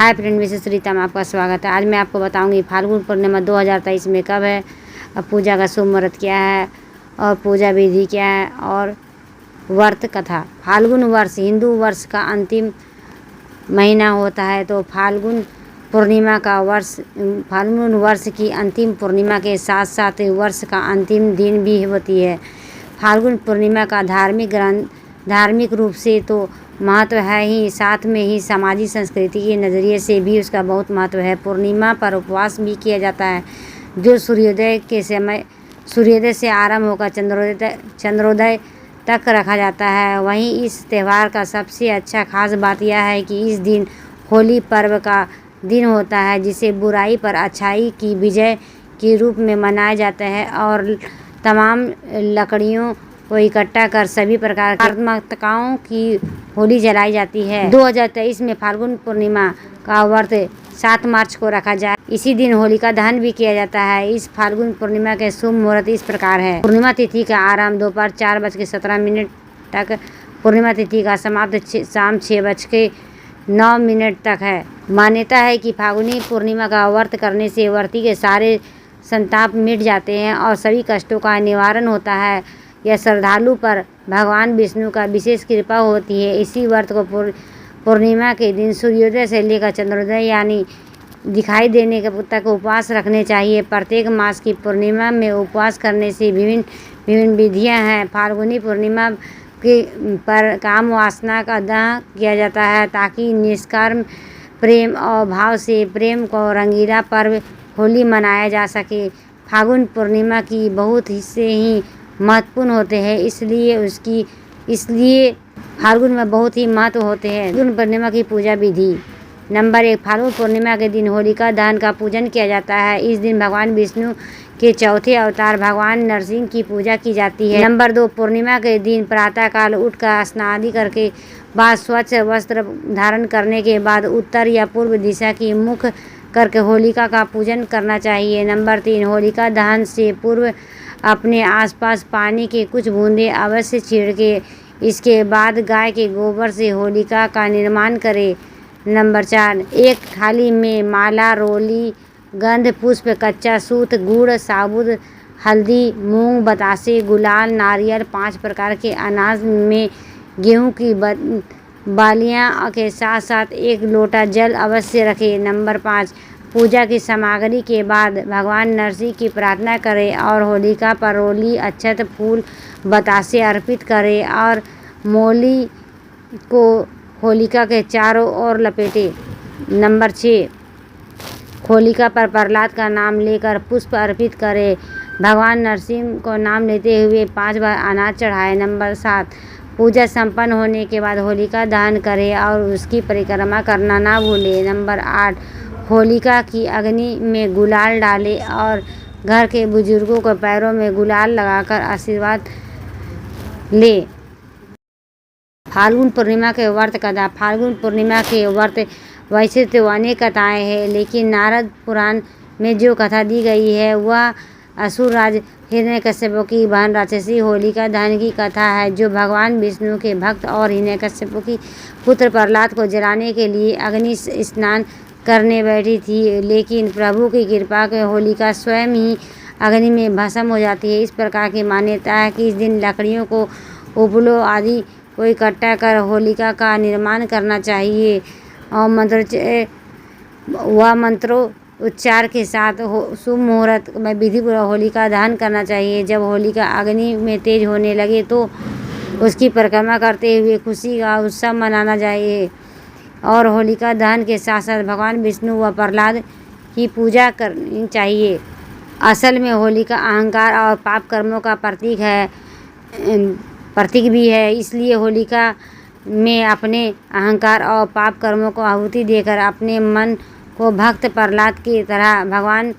Hi friend, Mrs Rita में आपका स्वागत है। आज मैं आपको बताऊंगी फाल्गुन पूर्णिमा 2023 में कब है, अब पूजा का शुभ मुहूर्त क्या है और पूजा विधि क्या है और व्रत कथा। फाल्गुन वर्ष हिंदू वर्ष का अंतिम महीना होता है, तो फाल्गुन वर्ष की अंतिम पूर्णिमा के साथ साथ वर्ष का अंतिम दिन भी होती है। फाल्गुन पूर्णिमा का धार्मिक रूप से तो महत्व है ही, साथ में ही सामाजिक संस्कृति के नज़रिए से भी उसका बहुत महत्व है। पूर्णिमा पर उपवास भी किया जाता है, जो सूर्योदय से आरंभ होकर चंद्रोदय तक रखा जाता है। वहीं इस त्यौहार का सबसे खास बात यह है कि इस दिन होली पर्व का दिन होता है, जिसे बुराई पर अच्छाई की विजय के रूप में मनाया जाता है और तमाम लकड़ियों को इकट्ठा कर सभी प्रकार की आत्मकताओं की होली जलाई जाती है। 2023 में फाल्गुन पूर्णिमा का व्रत 7 मार्च को रखा जाए। इसी दिन होलिका दहन भी किया जाता है। इस फाल्गुन पूर्णिमा के शुभ मुहूर्त इस प्रकार है। पूर्णिमा तिथि का आरंभ दोपहर 4:17 तक, पूर्णिमा तिथि का समाप्त शाम 6:09 तक है। मान्यता है कि फाल्गुनी पूर्णिमा का व्रत करने से व्रती के सारे संताप मिट जाते हैं और सभी कष्टों का निवारण होता है। यह श्रद्धालु पर भगवान विष्णु का विशेष कृपा होती है। इसी व्रत को पूर्णिमा के दिन सूर्योदय से लेकर चंद्रोदय यानी दिखाई देने तक उपवास रखने चाहिए। प्रत्येक मास की पूर्णिमा में उपवास करने से विभिन्न विधियां हैं। फाल्गुनी पूर्णिमा के पर काम वासना का दहन किया जाता है, ताकि निष्काम प्रेम और भाव से प्रेम को रंगीला पर्व होली मनाया जा सके। फाल्गुन पूर्णिमा की बहुत हिस्से ही महत्वपूर्ण होते हैं, इसलिए फाल्गुन में बहुत ही महत्व होते हैं। फाल्गुन पूर्णिमा की पूजा विधि। नंबर 1, फाल्गुन पूर्णिमा के दिन होलिका दहन का पूजन किया जाता है। इस दिन भगवान विष्णु के चौथे अवतार भगवान नरसिंह की पूजा की जाती है। नंबर 2, पूर्णिमा के दिन प्रातःकाल उठकर स्नान आदि करके बाद स्वच्छ वस्त्र धारण करने के बाद उत्तर या पूर्व दिशा की मुख करके होलिका का पूजन करना चाहिए। नंबर 3, होलिका दहन से पूर्व अपने आसपास पानी के कुछ बूंदे अवश्य छिड़के। इसके बाद गाय के गोबर से होलिका का निर्माण करें। नंबर 4, एक थाली में माला, रोली, गंध पुष्प, कच्चा सूत, गुड़, साबुत हल्दी, मूंग, बतासे, गुलाल, नारियल, 5 प्रकार के अनाज में गेहूं की बालियां के साथ साथ 1 लोटा जल अवश्य रखें। नंबर 5, पूजा की सामग्री के बाद भगवान नरसिंह की प्रार्थना करें और होलिका पर रोली, अक्षत, फूल, बतासे अर्पित करें और मोली को होलिका के चारों ओर लपेटें। नंबर 6, होलिका पर प्रहलाद का नाम लेकर पुष्प अर्पित करें। भगवान नरसिंह को नाम लेते हुए 5 बार अनाज चढ़ाएं। नंबर 7, पूजा संपन्न होने के बाद होलिका दहन करें और उसकी परिक्रमा करना ना भूलें। नंबर 8, होलिका की अग्नि में गुलाल डालें और घर के बुजुर्गों को पैरों में गुलाल लगाकर आशीर्वाद लें। फाल्गुन पूर्णिमा के व्रत कथा। फाल्गुन पूर्णिमा के व्रत वैसे तो अनेक कथाएँ हैं, लेकिन नारद पुराण में जो कथा दी गई है वह असुर राज हिरण्यकश्यप की बहन राक्षसी होलिका दहन की कथा है, जो भगवान विष्णु के भक्त और हिरण्यकश्यप की पुत्र प्रहलाद को जलाने के लिए अग्नि स्नान करने बैठी थी। लेकिन प्रभु की कृपा के होलिका स्वयं ही अग्नि में भस्म हो जाती है। इस प्रकार की मान्यता है कि इस दिन लकड़ियों को, उपलों आदि को इकट्ठा कर होलिका का निर्माण करना चाहिए और मंत्रोच्चार के साथ शुभ मुहूर्त में विधिपूर्वक होलिका दहन करना चाहिए। जब होलिका अग्नि में तेज होने लगे तो उसकी परिक्रमा करते हुए खुशी का उत्सव मनाना चाहिए और होलिका दहन के साथ साथ भगवान विष्णु व प्रहलाद की पूजा करनी चाहिए। असल में होलिका अहंकार और पाप कर्मों का प्रतीक भी है, इसलिए होलिका में अपने अहंकार और पाप कर्मों को आहुति देकर अपने मन को भक्त प्रहलाद की तरह भगवान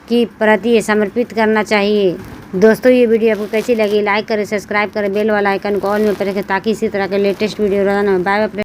की प्रति समर्पित करना चाहिए। दोस्तों, ये वीडियो आपको कैसी लगी? लाइक करें, सब्सक्राइब करें, बेल वाला आइकन को ऑल में प्रेस करें ताकि इसी तरह के लेटेस्ट वीडियो रोजाना बाय बाय।